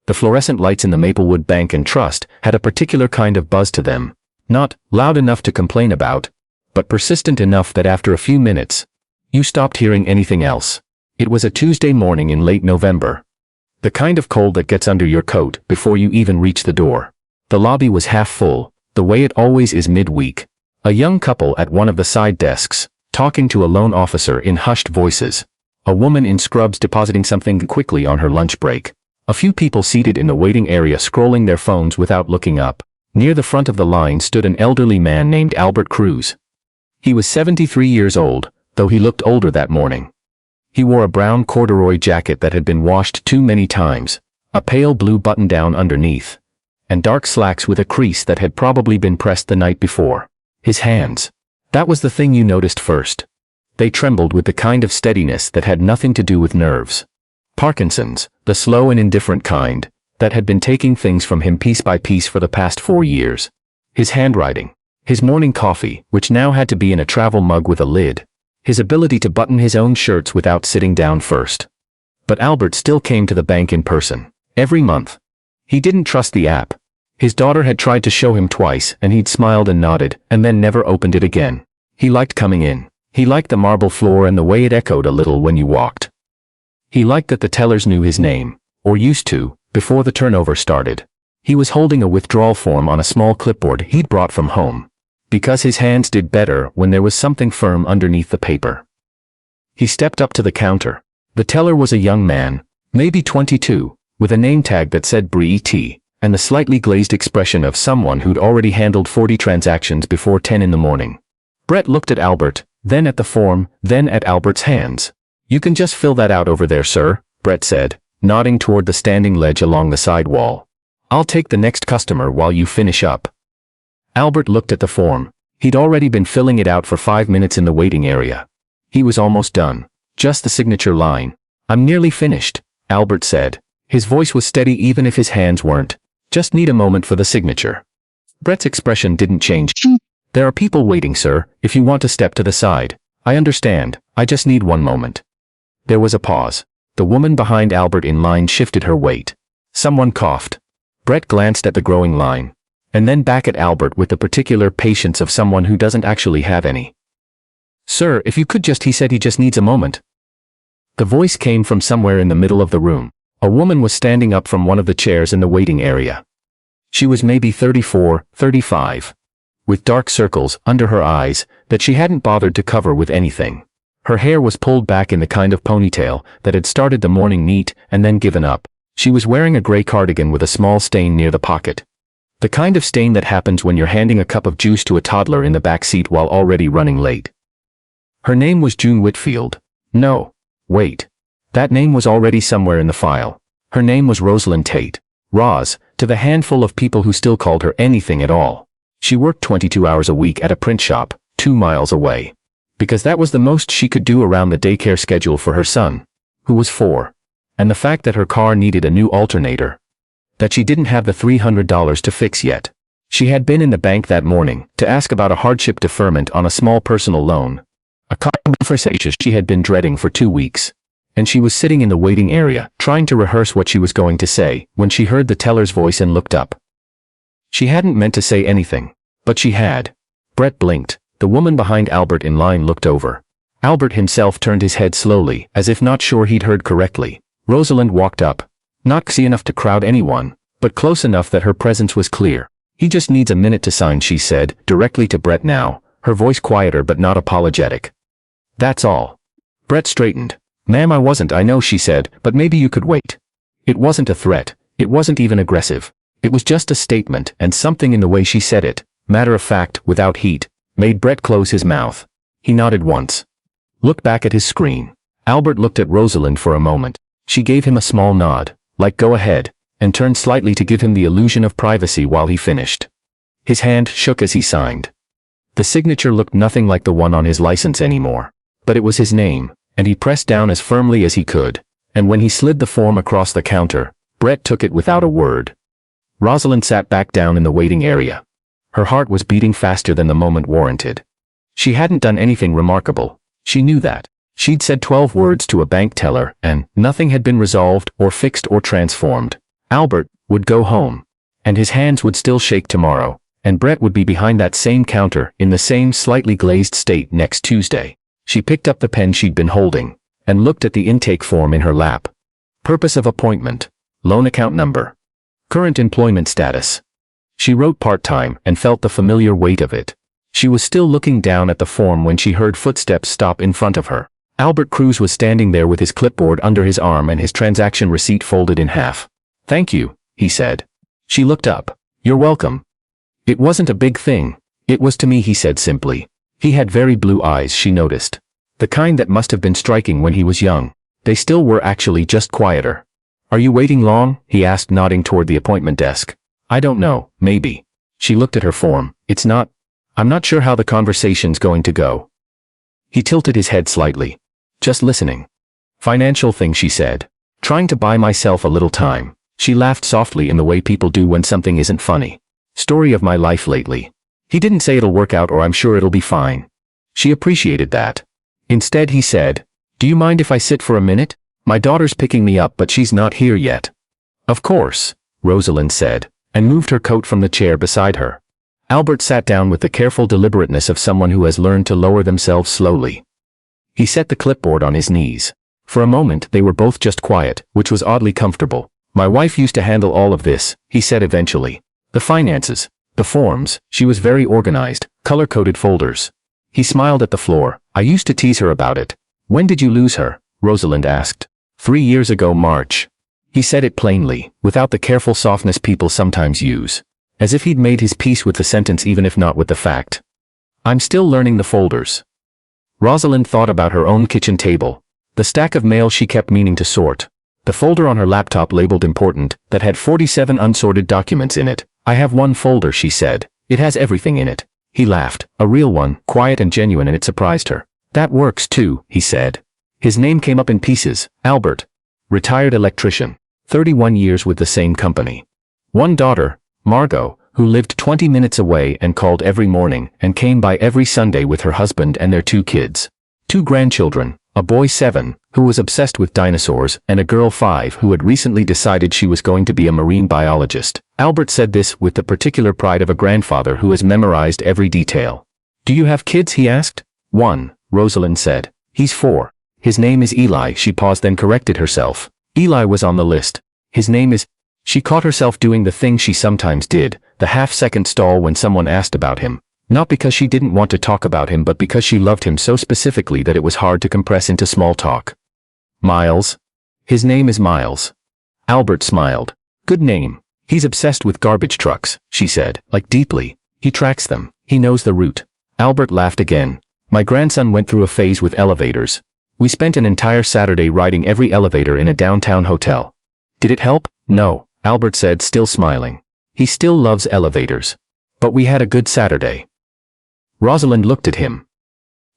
The fluorescent lights in the Maplewood Bank and Trust had a particular kind of buzz to them. Not loud enough to complain about, but persistent enough that after a few minutes, you stopped hearing anything else. It was a Tuesday morning in late November. The kind of cold that gets under your coat before you even reach the door. The lobby was half full, the way it always is midweek. A young couple at one of the side desks, talking to a loan officer in hushed voices. A woman in scrubs depositing something quickly on her lunch break. A few people seated in the waiting area scrolling their phones without looking up. Near the front of the line stood an elderly man named Albert Cruz. He was 73 years old, though he looked older that morning. He wore a brown corduroy jacket that had been washed too many times, a pale blue button-down underneath, and dark slacks with a crease that had probably been pressed the night before. His hands. That was the thing you noticed first. They trembled with the kind of steadiness that had nothing to do with nerves. Parkinson's, the slow and indifferent kind, that had been taking things from him piece by piece for the past 4 years. His handwriting. His morning coffee, which now had to be in a travel mug with a lid. His ability to button his own shirts without sitting down first. But Albert still came to the bank in person, every month. He didn't trust the app. His daughter had tried to show him twice and he'd smiled and nodded and then never opened it again. He liked coming in. He liked the marble floor and the way it echoed a little when you walked. He liked that the tellers knew his name, or used to, before the turnover started. He was holding a withdrawal form on a small clipboard he'd brought from home, because his hands did better when there was something firm underneath the paper. He stepped up to the counter. The teller was a young man, maybe 22, with a name tag that said Brett, and the slightly glazed expression of someone who'd already handled 40 transactions before 10 in the morning. Brett looked at Albert, then at the form, then at Albert's hands. "You can just fill that out over there, sir," Brett said, nodding toward the standing ledge along the side wall. "I'll take the next customer while you finish up." Albert looked at the form. He'd already been filling it out for 5 minutes in the waiting area. He was almost done. Just the signature line. "I'm nearly finished," Albert said. His voice was steady even if his hands weren't. "Just need a moment for the signature." Brett's expression didn't change. "There are people waiting, sir, if you want to step to the side. I understand, I just need one moment." There was a pause. The woman behind Albert in line shifted her weight. Someone coughed. Brett glanced at the growing line, and then back at Albert with the particular patience of someone who doesn't actually have any. "Sir, if you could just," he said, "he just needs a moment." The voice came from somewhere in the middle of the room. A woman was standing up from one of the chairs in the waiting area. She was maybe 34, 35, with dark circles under her eyes that she hadn't bothered to cover with anything. Her hair was pulled back in the kind of ponytail that had started the morning neat and then given up. She was wearing a gray cardigan with a small stain near the pocket. The kind of stain that happens when you're handing a cup of juice to a toddler in the back seat while already running late. Her name was June Whitfield. No. Wait. That name was already somewhere in the file. Her name was Rosalind Tate. Roz, to the handful of people who still called her anything at all. She worked 22 hours a week at a print shop, 2 miles away. Because that was the most she could do around the daycare schedule for her son, who was 4. And the fact that her car needed a new alternator. That she didn't have the $300 to fix yet. She had been in the bank that morning to ask about a hardship deferment on a small personal loan. A conversation she had been dreading for 2 weeks. And she was sitting in the waiting area, trying to rehearse what she was going to say, when she heard the teller's voice and looked up. She hadn't meant to say anything, but she had. Brett blinked. The woman behind Albert in line looked over. Albert himself turned his head slowly, as if not sure he'd heard correctly. Rosalind walked up. Not close enough to crowd anyone, but close enough that her presence was clear. "He just needs a minute to sign," she said, directly to Brett now, her voice quieter but not apologetic. "That's all." Brett straightened. "Ma'am, I know," she said, "but maybe you could wait." It wasn't a threat. It wasn't even aggressive. It was just a statement, and something in the way she said it, matter of fact, without heat, made Brett close his mouth. He nodded once. Looked back at his screen. Albert looked at Rosalind for a moment. She gave him a small nod, like go ahead, and turned slightly to give him the illusion of privacy while he finished. His hand shook as he signed. The signature looked nothing like the one on his license anymore, but it was his name, and he pressed down as firmly as he could, and when he slid the form across the counter, Brett took it without a word. Rosalind sat back down in the waiting area. Her heart was beating faster than the moment warranted. She hadn't done anything remarkable. She knew that. She'd said 12 words to a bank teller, and nothing had been resolved or fixed or transformed. Albert would go home. And his hands would still shake tomorrow. And Brett would be behind that same counter in the same slightly glazed state next Tuesday. She picked up the pen she'd been holding and looked at the intake form in her lap. Purpose of appointment. Loan account number. Current employment status. She wrote part-time and felt the familiar weight of it. She was still looking down at the form when she heard footsteps stop in front of her. Albert Cruz was standing there with his clipboard under his arm and his transaction receipt folded in half. "Thank you," he said. She looked up. "You're welcome." It wasn't a big thing. It was to me, he said simply. He had very blue eyes, she noticed. The kind that must have been striking when he was young. They still were actually just quieter. "Are you waiting long?" he asked, nodding toward the appointment desk. "I don't know, maybe." She looked at her form. I'm not sure how the conversation's going to go." He tilted his head slightly. "Just listening." "Financial thing," she said. "Trying to buy myself a little time." She laughed softly in the way people do when something isn't funny. "Story of my life lately." He didn't say it'll work out or I'm sure it'll be fine. She appreciated that. Instead he said, "Do you mind if I sit for a minute? My daughter's picking me up but she's not here yet." "Of course," Rosalind said, and moved her coat from the chair beside her. Albert sat down with the careful deliberateness of someone who has learned to lower themselves slowly. He set the clipboard on his knees. For a moment they were both just quiet, which was oddly comfortable. "My wife used to handle all of this," he said eventually. "The finances, the forms." She was very organized, color-coded folders. He smiled at the floor. "I used to tease her about it." "When did you lose her?" Rosalind asked. 3 years ago, March." He said it plainly, without the careful softness people sometimes use. As if he'd made his peace with the sentence even if not with the fact. "I'm still learning the folders." Rosalind thought about her own kitchen table. The stack of mail she kept meaning to sort. The folder on her laptop labeled important, that had 47 unsorted documents in it. "I have one folder," she said. "It has everything in it." He laughed. A real one, quiet and genuine, and it surprised her. "That works too," he said. His name came up in pieces. Albert. Retired electrician. 31 years with the same company. One daughter, Margot, who lived 20 minutes away and called every morning and came by every Sunday with her husband and their 2 kids. 2 grandchildren, a boy 7, who was obsessed with dinosaurs, and a girl 5 who had recently decided she was going to be a marine biologist. Albert said this with the particular pride of a grandfather who has memorized every detail. "Do you have kids?" he asked. "1, Rosalind said. "He's 4. His name is Eli." She paused, then corrected herself. Eli was on the list. "His name is—" She caught herself doing the thing she sometimes did, the half-second stall when someone asked about him. Not because she didn't want to talk about him but because she loved him so specifically that it was hard to compress into small talk. "Miles. His name is Miles." Albert smiled. "Good name. He's obsessed with garbage trucks," she said, like deeply. "He tracks them. He knows the route." Albert laughed again. "My grandson went through a phase with elevators. We spent an entire Saturday riding every elevator in a downtown hotel." "Did it help?" "No," Albert said, still smiling. "He still loves elevators. But we had a good Saturday." Rosalind looked at him.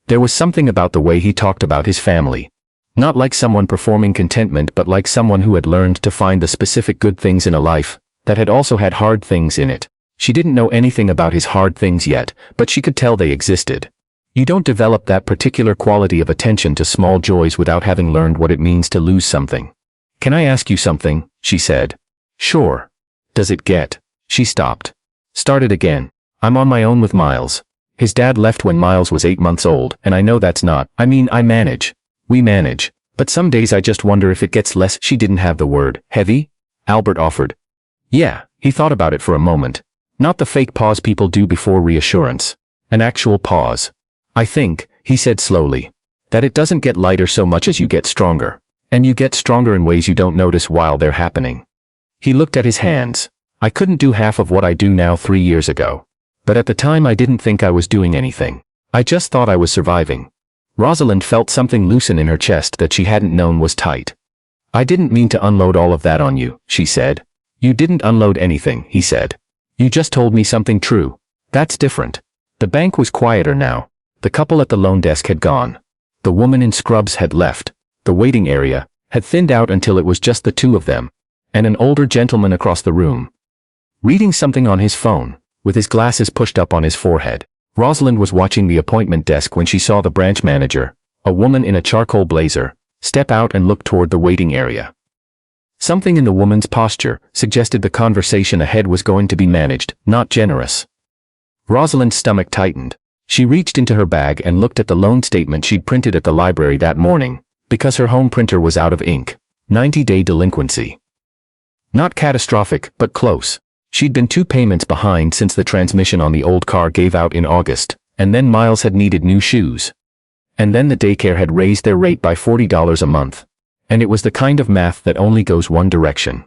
There was something about the way he talked about his family. Not like someone performing contentment but like someone who had learned to find the specific good things in a life that had also had hard things in it. She didn't know anything about his hard things yet, but she could tell they existed. You don't develop that particular quality of attention to small joys without having learned what it means to lose something. "Can I ask you something?" she said. "Sure." "Does it get—" She stopped. Started again. "I'm on my own with Miles. His dad left when Miles was 8 months old, and I know that's not— I mean, I manage. We manage. But some days I just wonder if it gets less—" She didn't have the word heavy. Albert offered. "Yeah." He thought about it for a moment. Not the fake pause people do before reassurance. An actual pause. "I think," he said slowly, "that it doesn't get lighter so much as you get stronger. And you get stronger in ways you don't notice while they're happening." He looked at his hands. "I couldn't do half of what I do now 3 years ago. But at the time I didn't think I was doing anything. I just thought I was surviving." Rosalind felt something loosen in her chest that she hadn't known was tight. "I didn't mean to unload all of that on you," she said. "You didn't unload anything," he said. "You just told me something true. That's different." The bank was quieter now. The couple at the loan desk had gone. The woman in scrubs had left. The waiting area had thinned out until it was just the 2 of them, and an older gentleman across the room, reading something on his phone, with his glasses pushed up on his forehead. Rosalind was watching the appointment desk when she saw the branch manager, a woman in a charcoal blazer, step out and look toward the waiting area. Something in the woman's posture suggested the conversation ahead was going to be managed, not generous. Rosalind's stomach tightened. She reached into her bag and looked at the loan statement she'd printed at the library that morning, because her home printer was out of ink. 90-day delinquency. Not catastrophic, but close. She'd been 2 payments behind since the transmission on the old car gave out in August, and then Miles had needed new shoes. And then the daycare had raised their rate by $40 a month. And it was the kind of math that only goes one direction.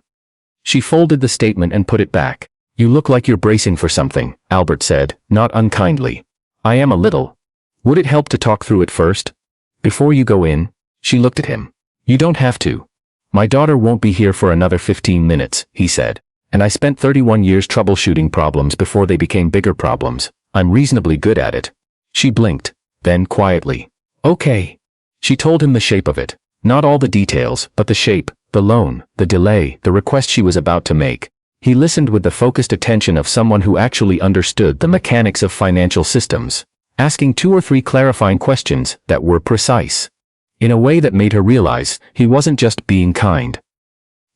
She folded the statement and put it back. "You look like you're bracing for something," Albert said, not unkindly. "I am a little. Would it help to talk through it first? Before you go in?" She looked at him. "You don't have to. My daughter won't be here for another 15 minutes, he said. And I spent 31 years troubleshooting problems before they became bigger problems. I'm reasonably good at it." She blinked, then quietly. "Okay." She told him the shape of it. Not all the details, but the shape, the loan, the delay, the request she was about to make. He listened with the focused attention of someone who actually understood the mechanics of financial systems, asking 2 or 3 clarifying questions that were precise, in a way that made her realize he wasn't just being kind.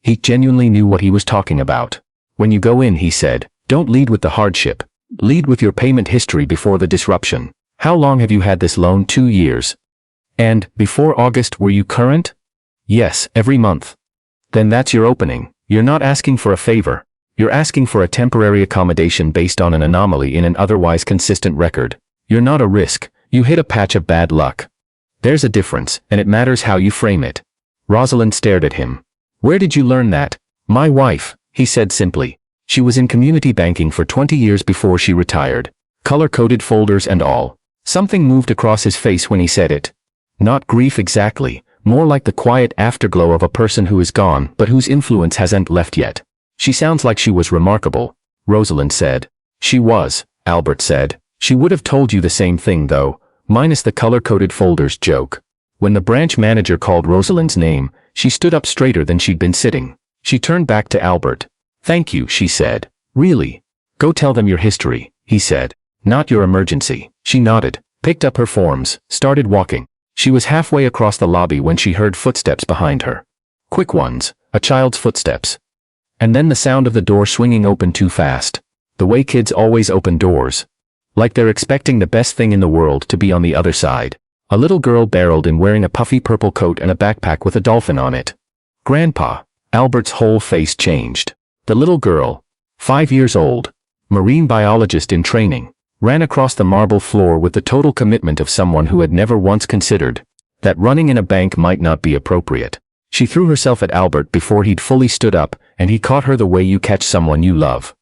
He genuinely knew what he was talking about. "When you go in," he said, "don't lead with the hardship. Lead with your payment history before the disruption. How long have you had this loan? 2 years. And, before August, were you current?" "Yes, every month." "Then that's your opening. You're not asking for a favor. You're asking for a temporary accommodation based on an anomaly in an otherwise consistent record. You're not a risk. You hit a patch of bad luck. There's a difference, and it matters how you frame it." Rosalind stared at him. "Where did you learn that?" "My wife," he said simply. "She was in community banking for 20 years before she retired. Color-coded folders and all." Something moved across his face when he said it. Not grief exactly, more like the quiet afterglow of a person who is gone but whose influence hasn't left yet. "She sounds like she was remarkable," Rosalind said. "She was," Albert said. "She would have told you the same thing though, minus the color-coded folders joke." When the branch manager called Rosalind's name, she stood up straighter than she'd been sitting. She turned back to Albert. "Thank you," she said. "Really? Go tell them your history," he said. "Not your emergency." She nodded, picked up her forms, started walking. She was halfway across the lobby when she heard footsteps behind her. Quick ones, a child's footsteps. And then the sound of the door swinging open too fast. The way kids always open doors. Like they're expecting the best thing in the world to be on the other side. A little girl barreled in wearing a puffy purple coat and a backpack with a dolphin on it. "Grandpa." Albert's whole face changed. The little girl, 5 years old, marine biologist in training, ran across the marble floor with the total commitment of someone who had never once considered that running in a bank might not be appropriate. She threw herself at Albert before he'd fully stood up, and he caught her the way you catch someone you love.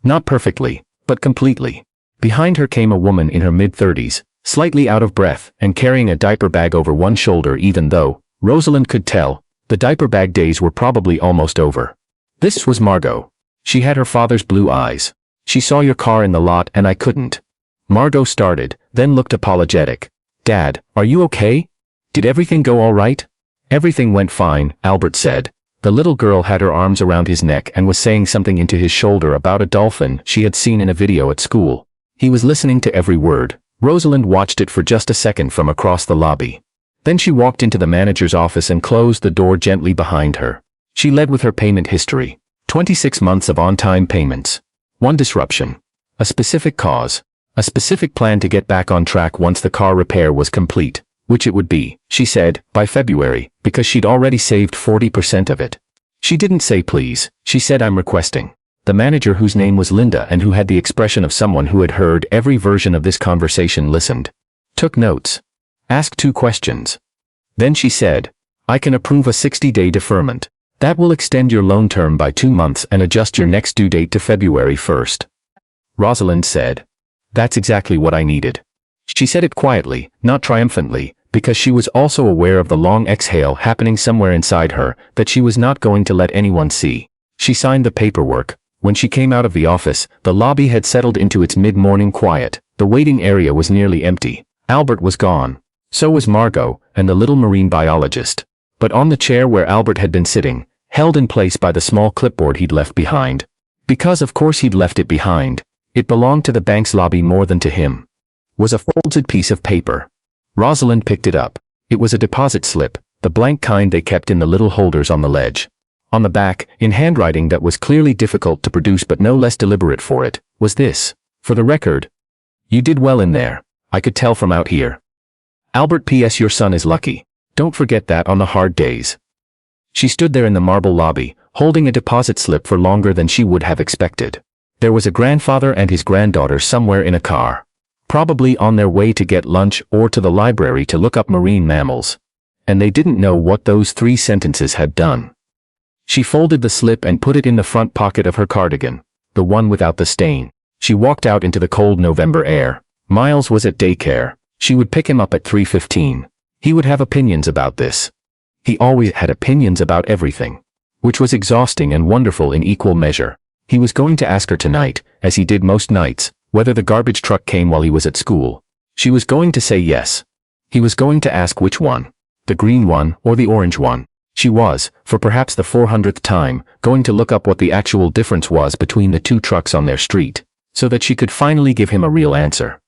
Not perfectly, but completely. Behind her came a woman in her mid-30s, slightly out of breath and carrying a diaper bag over one shoulder, even though, Rosalind could tell, the diaper bag days were probably almost over. This was Margot. She had her father's blue eyes. "She saw your car in the lot and I couldn't." Margot started, then looked apologetic. "Dad, are you okay? Did everything go all right?" "Everything went fine," Albert said. The little girl had her arms around his neck and was saying something into his shoulder about a dolphin she had seen in a video at school. He was listening to every word. Rosalind watched it for just a second from across the lobby. Then she walked into the manager's office and closed the door gently behind her. She led with her payment history. 26 months of on-time payments. 1 disruption. A specific cause. A specific plan to get back on track once the car repair was complete, which it would be, she said, by February, because she'd already saved 40% of it. She didn't say please, she said I'm requesting. The manager, whose name was Linda and who had the expression of someone who had heard every version of this conversation, listened. Took notes. Asked 2 questions. Then she said, "I can approve a 60-day deferment. That will extend your loan term by 2 months and adjust your next due date to February 1st. Rosalind said, "That's exactly what I needed." She said it quietly, not triumphantly, because she was also aware of the long exhale happening somewhere inside her that she was not going to let anyone see. She signed the paperwork. When she came out of the office, the lobby had settled into its mid-morning quiet. The waiting area was nearly empty. Albert was gone. So was Margot and the little marine biologist. But on the chair where Albert had been sitting, held in place by the small clipboard he'd left behind. Because of course he'd left it behind. It belonged to the bank's lobby more than to him. Was a folded piece of paper. Rosalind picked it up. It was a deposit slip, the blank kind they kept in the little holders on the ledge. On the back, in handwriting that was clearly difficult to produce but no less deliberate for it, was this: "For the record, you did well in there. I could tell from out here. Albert P.S. Your son is lucky. Don't forget that on the hard days." She stood there in the marble lobby, holding a deposit slip for longer than she would have expected. There was a grandfather and his granddaughter somewhere in a car, probably on their way to get lunch or to the library to look up marine mammals. And they didn't know what those 3 sentences had done. She folded the slip and put it in the front pocket of her cardigan, the one without the stain. She walked out into the cold November air. Miles was at daycare. She would pick him up at 3:15. He would have opinions about this. He always had opinions about everything, which was exhausting and wonderful in equal measure. He was going to ask her tonight, as he did most nights, whether the garbage truck came while he was at school. She was going to say yes. He was going to ask which one, the green one or the orange one. She was, for perhaps the 400th time, going to look up what the actual difference was between the 2 trucks on their street, so that she could finally give him a real answer.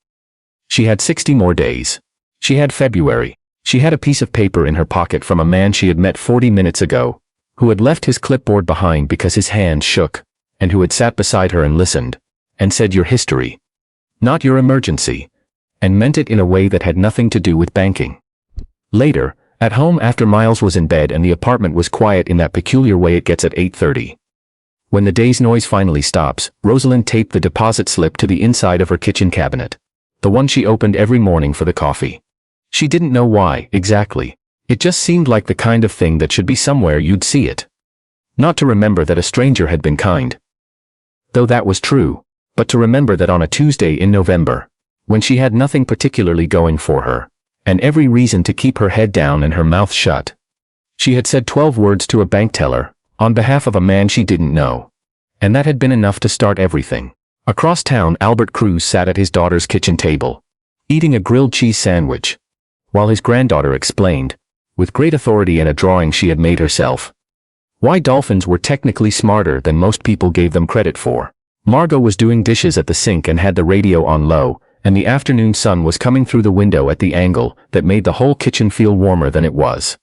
She had 60 more days. She had February. She had a piece of paper in her pocket from a man she had met 40 minutes ago, who had left his clipboard behind because his hand shook, and who had sat beside her and listened, and said your history, not your emergency, and meant it in a way that had nothing to do with banking. Later, at home after Miles was in bed and the apartment was quiet in that peculiar way it gets at 8:30. When the day's noise finally stops, Rosalind taped the deposit slip to the inside of her kitchen cabinet, the one she opened every morning for the coffee. She didn't know why, exactly. It just seemed like the kind of thing that should be somewhere you'd see it. Not to remember that a stranger had been kind, though that was true, but to remember that on a Tuesday in November, when she had nothing particularly going for her, and every reason to keep her head down and her mouth shut, she had said 12 words to a bank teller, on behalf of a man she didn't know. And that had been enough to start everything. Across town, Albert Cruz sat at his daughter's kitchen table, eating a grilled cheese sandwich, while his granddaughter explained, with great authority and a drawing she had made herself, why dolphins were technically smarter than most people gave them credit for. Margot was doing dishes at the sink and had the radio on low, and the afternoon sun was coming through the window at the angle that made the whole kitchen feel warmer than it was.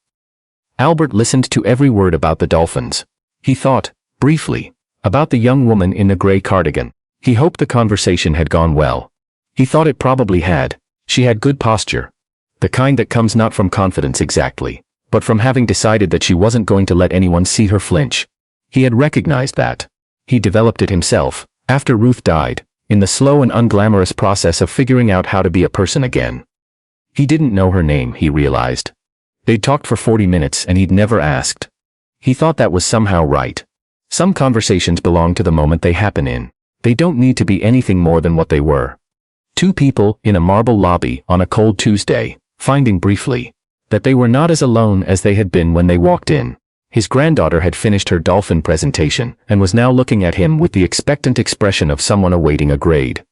Albert listened to every word about the dolphins. He thought, briefly, about the young woman in the gray cardigan. He hoped the conversation had gone well. He thought it probably had. She had good posture. The kind that comes not from confidence exactly, but from having decided that she wasn't going to let anyone see her flinch. He had recognized that. He developed it himself, after Ruth died, in the slow and unglamorous process of figuring out how to be a person again. He didn't know her name, he realized. They'd talked for 40 minutes and he'd never asked. He thought that was somehow right. Some conversations belong to the moment they happen in. They don't need to be anything more than what they were. 2 people in a marble lobby on a cold Tuesday, finding briefly that they were not as alone as they had been when they walked in. His granddaughter had finished her dolphin presentation and was now looking at him with the expectant expression of someone awaiting a grade.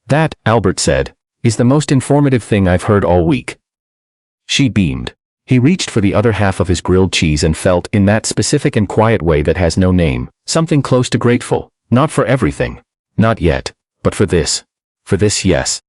"That," Albert said, "is the most informative thing I've heard all week." She beamed. He reached for the other half of his grilled cheese and felt, in that specific and quiet way that has no name, something close to grateful. Not for everything. Not yet. But for this. For this, yes.